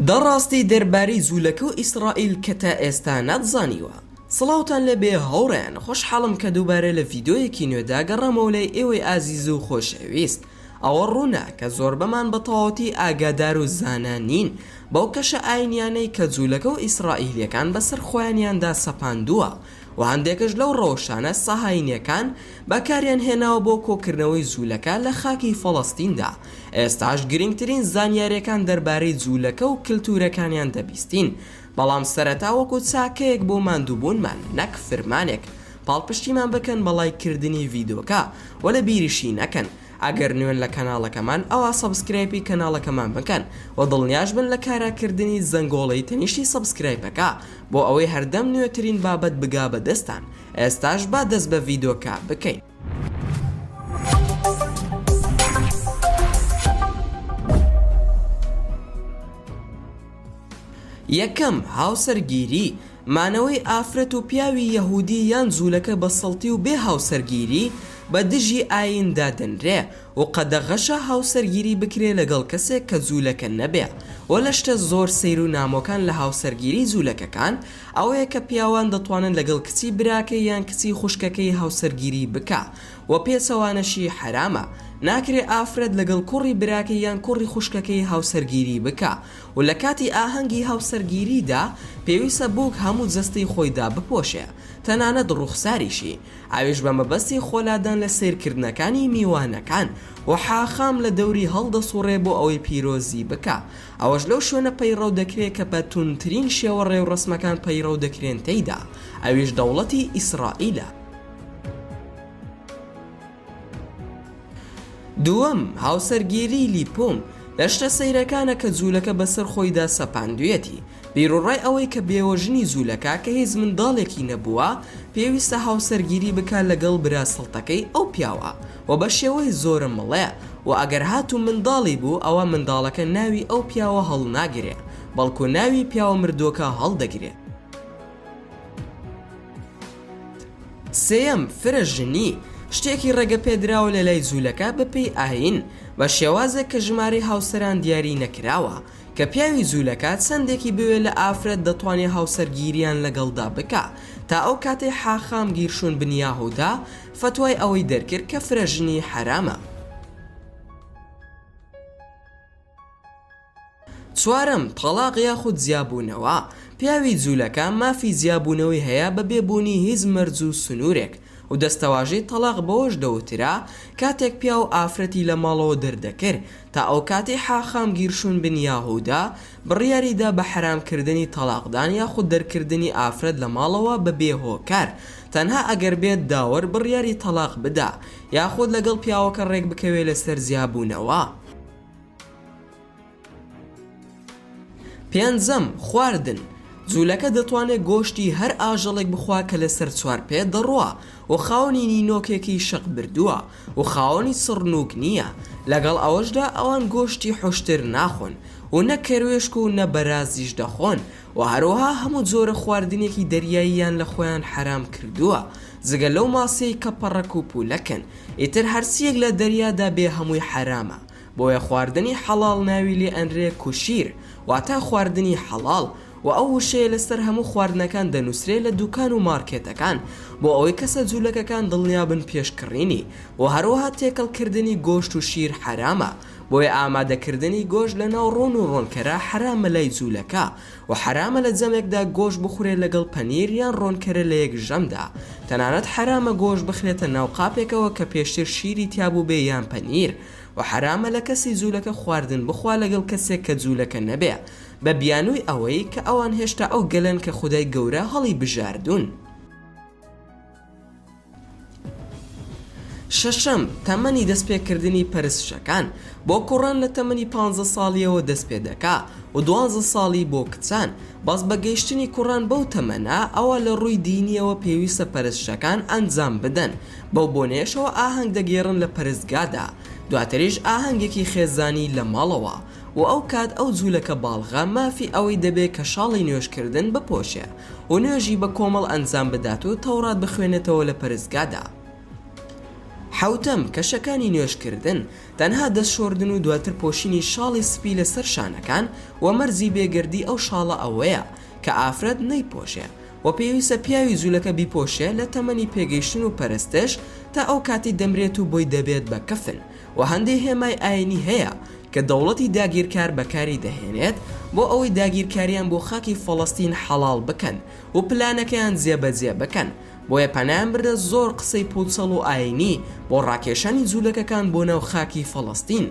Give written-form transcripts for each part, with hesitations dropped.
دەڕاستی دەربارەی جوولەکە و ئیسرائیل کە تا ئێستا نەتزانیوە. سڵاوتان لەبێ هەوڕێن، خۆشحاڵم کە دووبارە لە ڤیدۆیەکی نوێدا گەڕامەوە لای ئێوەی ئازیز و خۆشەویست. ئەوە ڕوونا کە زۆر بەمان بە تەواوەتی ئاگادار و زانانین بەو کەشە ئاینیانەی کە جوولەکە و ئیسرائیلیەکان بەسەر خۆیانیاندا سەپاندووە و هەندێکش لەو ڕەوشانە سەهاینیەکان بەکاریان هێناوە بۆ کۆکردنەوەی جوولەکە لە خاکی فەڵەستیندا. ئێستاش گرنگترین زانیاریەکان دەربارەی جوولەکە و کلتورەکانیان دەبیستین، بەڵام سەرەتا وەکو چاکەیەک بۆ ماندووبوونمان نەک فرمانێک پاڵپشتیمان بکەن بەڵایکردنی ڤیدۆکە و لە بیریشی نەکەن. ئەگەر نوێن لە کەناڵەکەمان ئەوە سەبسکرایبی کەناڵەکەمان بکەن و دڵنیاش بن لە کاراکردنی زەنگۆڵەی تەنیشتی سەبسکرایبەکە بۆ ئەوەی هەردەم نوێترین بابەت بگا بە دەستان. ئێستاش با دەست بە ڤیدۆکە بکەین. یەکەم، هاوسەرگیری، مانەوەی ئافرەت و پیاوی یەهودی یان جوولەکە بە سەڵتی و بێ هاوسەرگیری بە دژی ئایندا دەنرێ و قەدەغەشە هاوسەرگیری بکرێ لەگەڵ کەسێک کە جوولەکە نەبێ. و لە شتە زۆر سەیر و نامۆکان لە هاوسەرگیری جوولەکەکان ئەوەیە کە پیاوان دەتوانن لەگەڵ کچی براکەی یان کچی خوشکەکەی هاوسەرگیری بکە و پێچەوانەشی حرامە. ناکرێ ئافرەت لەگەڵ کوڕی براکەی یان کوڕی خوشکەکەی هاوسەرگیری بکە و لە کاتی ئاهەنگی هاوسەرگیریدا پێویستە بووک هەموو جەستەی خۆیدا بپۆشێ، تەنانەت ڕوخساریشی، ئاویش بە مەبەستی خۆلادان لە سیرکردنەکانی میوانەکان و حاخام لە دەوری هەڵدەسوڕێ بۆ ئەوەی پیرۆزی بکە. ئەوەش لەو شوێنە پەیڕەو دەکرێت کە بە تونترین شێوە ڕێوڕەسمەکان پەیڕەو دەکرێن تێیدا، ئەویش دەوڵەتی ئیسرائیلە. دووەم، هاوسەرگیری لیپۆم، لە شتە سەیرەکانە کە جوولەکە بەسەر خۆیدا سەپاندوێتی. بیرڕای ئەوەی کە بێوەژنی جوولەکە کە هیچ منداڵێکی نەبووە پێویستە هاوسەرگیری بکات لەگەڵ براسەڵتەکەی ئەو پیاوە و بە شێوەی زۆرە مەڵێ و ئەگەر هاتو منداڵی بوو ئەوە منداڵەکە ناوی ئەو پیاوە هەڵ ناگرێ، بەڵکو ناوی پیاوە مردووەکە هەڵدەگرێت. سێەم، فرەژنی، شتێکی ڕێگە پێدراوە لە لای جوولەکە بەپێی ئاین بە شێوازێک کە ژمارەی هاوسەران دیاری نەکراوە کە پیاوی جوولەکە چەندێکی بوێ لە ئافرەت دەتوانێت هاوسەرگیریان لەگەڵدا بکە تا ئەو کاتێ حاخام گیرشون بنیاهودا فتوای ئەوەی دەرکرد کە فرەژنی حرامە. چوارەم، تەلاق یاخود جیابوونەوە، پیاوی جوولەکە مافی جیابوونەوەی هەیە بە بێبوونی هیچ مەرج و سنوورێک و دەستەواژەی تەلاق بەوەش دەوترا کاتێک پیا و ئافرەتی لە ماڵەوە دەردەکرد تا ئەو کاتی حاخام گیرشون بنیاهودا بڕیاریدا بە حرامکردنی تەلاقدان یاخود دەرکردنی ئافرەت لە ماڵەوە بە بێهۆکار، تەنها ئەگەر بێت داوەر بڕیاری تەلاق بدا یاخود لەگەڵ پیاوەکە ڕێک بکەوێت لەسەر جیابوونەوە. پێنجەم، خواردن، جوولەکە دەتوانێت گۆشتی هەر ئاژەڵێک بخوا کە لەسەر چوار پێ دەڕوە و خاوەنی نینۆکێکی شەق بردووە و خاوەنی سڕنووک نییە. لەگەڵ ئەوەشدا ئەوان گۆشتی حوشتر ناخۆن و نە کەروێشک و نە بەرازیش دەخۆن و هەروەها هەموو جۆرە خواردنێکی دەریاییان لە خۆیان حرام کردووە جگە لەو ماسەی کە پەڕەک و پولەکەن. ئیتر هەرسیەک لە دەریادا بێ هەمووی حرامە، بۆیە خواردنی حەڵاڵ ناوی لێ ئەنرێ کوشیر، واتە خواردنی حەڵاڵ، و ئەو وشەیە لەسەر هەموو خواردنەکان دەنووسرێت لە دوکان و مارکێتەکان بۆ ئەوەی کەسە جوولەکەکان دڵنیا بن پێشکڕینی و هەروەها تێکەڵکردنی گۆشت و شیر حرامە، بۆیە ئامادەکردنی گۆشت لە ناو ڕۆن و ڕۆنکەرە حرامە لای جوولەکە و حرامە لە جەمێکدا گۆشت بخورێت لەگەڵ پەنیر یان ڕۆنکەرە لە یەک ژەمدا. تەنانەت حرامە گۆشت بخرێتە ناو قاپێکەوە کە پێشتر شیری تیابوو بێ یان پەنیر و حرامە لە کەسی جوولەکە خواردن بخوا لەگەڵ کەسێک کە جوولەکە نەبێ بە بیانووی ئەوەی کە ئەوان هێشتا ئەو گەلەن کە خودای گەورە هەڵی بژاردوون. شەشەم، تەمەنی دەستپێکردنی پەرستشەکان، بۆ کوڕان لە تەمەنی 15 ساڵیەوە دەست پێ دەکا و 12 ساڵی بۆ کچان. بەس بە گەیشتنی کوڕان بەو تەمەنە ئەوە لە ڕووی دینیەوە پێویستە پەرستشەکان ئەنجام بدەن، بەو بۆنێشەوە ئاهەنگ دەگێڕن لە پەرستگادا، دواتریش ئاهەنگێکی خێزانی لە ماڵەوە و ئەو کات ئەو جوولەکە باڵغا مافی ئەوەی دەبێت کە شاڵی نوێشکردن بپۆشێ و نوێژی بە کۆمەڵ ئەنجام بدات و تەورات بخوێنێتەوە لە پەرستگادا. حوتەم کەشەکانی نوێشکردن تەنها دەستشۆردن و دواتر پۆشینی شاڵی سپی لەسەر شانەکان و مەرزی بێگردی ئەو شاڵە ئەوەیە کە ئافرەت نەیپۆشێ و پێویستە پیاوی جوولەکە بیپۆشێ لە تەمەنی پێگەیشتن و پەرستش تا ئەو کاتی دەمرێت و بۆی دەبێت بە کەفن و هەندێک هێمای ئاینی هەیە کە دەوڵەتی داگیرکار بەکاری دەهێنێت بۆ ئەوەی داگیرکاریان بۆ خاکی فەڵەستین حەڵاڵ بکەن و پلانەکەیان جێبەجێ بکەن بۆیە پەنایان بردە زۆر قسەی پوچەڵ و ئاینی بۆ ڕاکێشانی جوولەکەکان بۆ ناو خاکی فەڵەستین.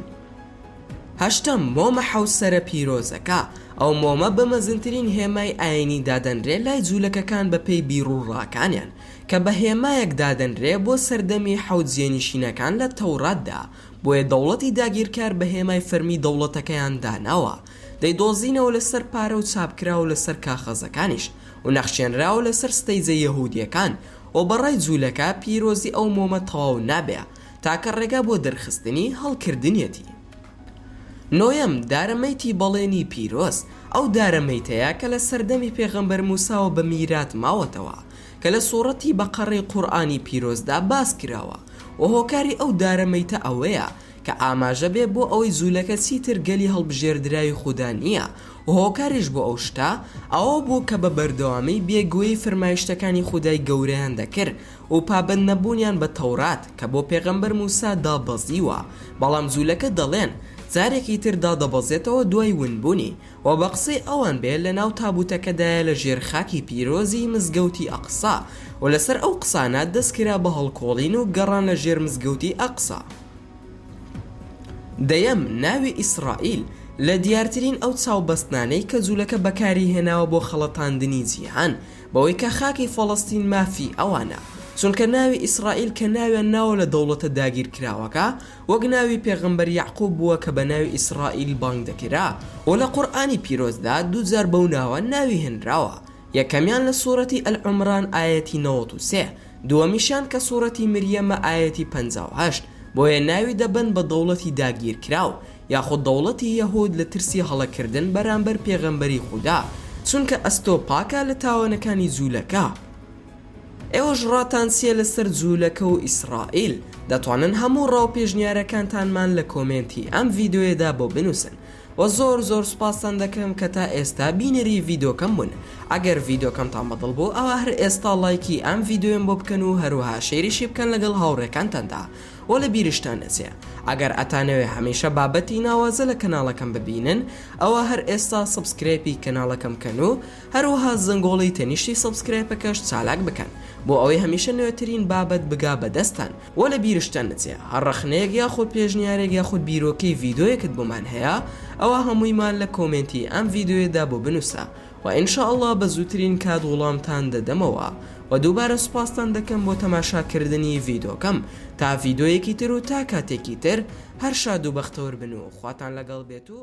هەشتم مۆمە حەوسەرە پیرۆزەکە ئەو مۆمە بە مەزنترین هێمای ئاینی دادەنرێ لای جوولەکەکان بە پێی بیرروڕاکانیان کە بە هێمایەک دادەنرێ بۆ سەردەمی حەوت جێنشینەکان لە تەوراتدا بۆیە دەوڵەتی داگیرکار بە هێمای فەرمی دەوڵەتەکەیان داناوە دەیدۆزینەوە لەسەر پارە و چاپکراوە لەسەر کاخەزەکانیش و نەخشێنراوە لەسەر ستەیجە یەهودیەکان و بەڕای جوولەکە پیرۆزی ئەو مۆمە تەواو نابێ تاکە ڕێگا بۆ دەرخستنی هەڵکردنیەتی. نۆیەم دارەمەیتی بەڵێنی پیرۆز ئەو دارەمەیتەیە کە لە سەردەمی پێغەمبەر موساوە بە میرات ماوەتەوە کە لە سوورەتی بەقەڕەی قورئانی پیرۆزدا باس کراوە و هۆکاری ئەو دارەمەیتە ئەوەیە کە ئاماژە بێ بۆ ئەوەی جوولەکە چیتر گەلی هەڵبژێردراوی خوددا نییە و هۆکاریش بۆ ئەو شتە ئەوە بوو کە بە بەردەوامی بێگوێی فەرمایشتەکانی خودای گەورەیان دەکرد و پابەند نەبوونیان بە تەورات کە بۆ پێغەمبەر موسا دابەزیوە بەڵام جوولەکە دەڵێن جارێکی تر دادەبەزێتەوە دوای ونبوونی و بە قسەی ئەوان بێت لە ناو تابوتەکەدایە لە ژێر خاکی پیرۆزی مزگەوتی ئەقسا و لەسەر ئەو قسانە دەستکرا بە هەڵکۆڵین و گەڕان لە ژێر مزگەوتی ئەقسا. دەیەم ناوی ئیسرائیل لە دیارترین ئەو چاوبەستنانەی کە جوولەکە بەکاری هێناوە بۆ خەڵەتاندنی جیهان بەوەی کە خاکی فەڵەستین مافی ئەوانە چونکە ناوی ئیسرائیل کە ناویان ناوە لە دەوڵەتە داگیرکراوەکە وەک ناوی پێغەمبەر یعقوب بووە کە بە ناوی ئیسرائیل بانگ دەکرا و لە قورئانی پیرۆزدا دووجار بەو ناوە ناوی هێنراوە یەکەمیان لە سوورەتی ئەلعومران ئایەتی 93 دووەمیشیان کە سوورەتی مریەمە ئایەتی 58 بۆیە ناوی دەبن بە دەوڵەتی داگیرکراو یاخود دەوڵەتی یەهود لە ترسی هەڵەکردن بەرامبەر پێغەمبەری خوددا چونکە ئەستۆ پاکە لە تاوانەکانی جوولەکە. ئێوەش ڕاتانسیە لەسەر جوولەکە و ئیسرائیل دەتوانن هەموو ڕاوپێژنیارەکانتانمان لە کۆمنتی ئەم ڤیدیۆیەدا بۆ بنووسن و زۆر سوپاسان دەکەم کە تا ئێستا بینەری ڤیدیۆکەم بوون. ئەگەر ڤیدیۆکەمتان بەدڵ بوو ئەوە هەر ئێستا لایکی ئەم ڤیدیۆم بۆ بکەن و هەروەها شێریشی بکەن لەگەڵ هاوڕێکانتاندا و لە بیرشتان نەچێ ئەگەر ئەتانەوێ هەمیشە بابەتی ناوازە لە کەناڵەکەم ببینن ئەوە هەر ئێستا سبسکرایبی کەناڵەکەم کەن و هەروەها زنگۆڵی تەنیشتی سبسکرایبەکەش چالاک بکەن بۆ ئەوەی هەمیشە نوێترین بابەت بگا بەدەستان و لە بیرشتان نەچێ هەڕەخنەیەک یاخود پێشنیارێک یاخود بیرۆکەی ڤیدیۆیەکت بۆمان هەیە ئەوە هەموویمان لە کۆمنتی ئەم ڤیدیۆیەدا بۆ بنووسە و ئینشاءالله بە زووترین کات وەڵامتان دەدەمەوە و دووبارە سوپاسان دەکەم بۆ تەماشاکردنی ڤیدیۆکەم تا ڤیدیۆیەکی تر و تا کاتێکی تر هەر شاد و بەختەوەر بن و خواتان لەگەڵ بێت و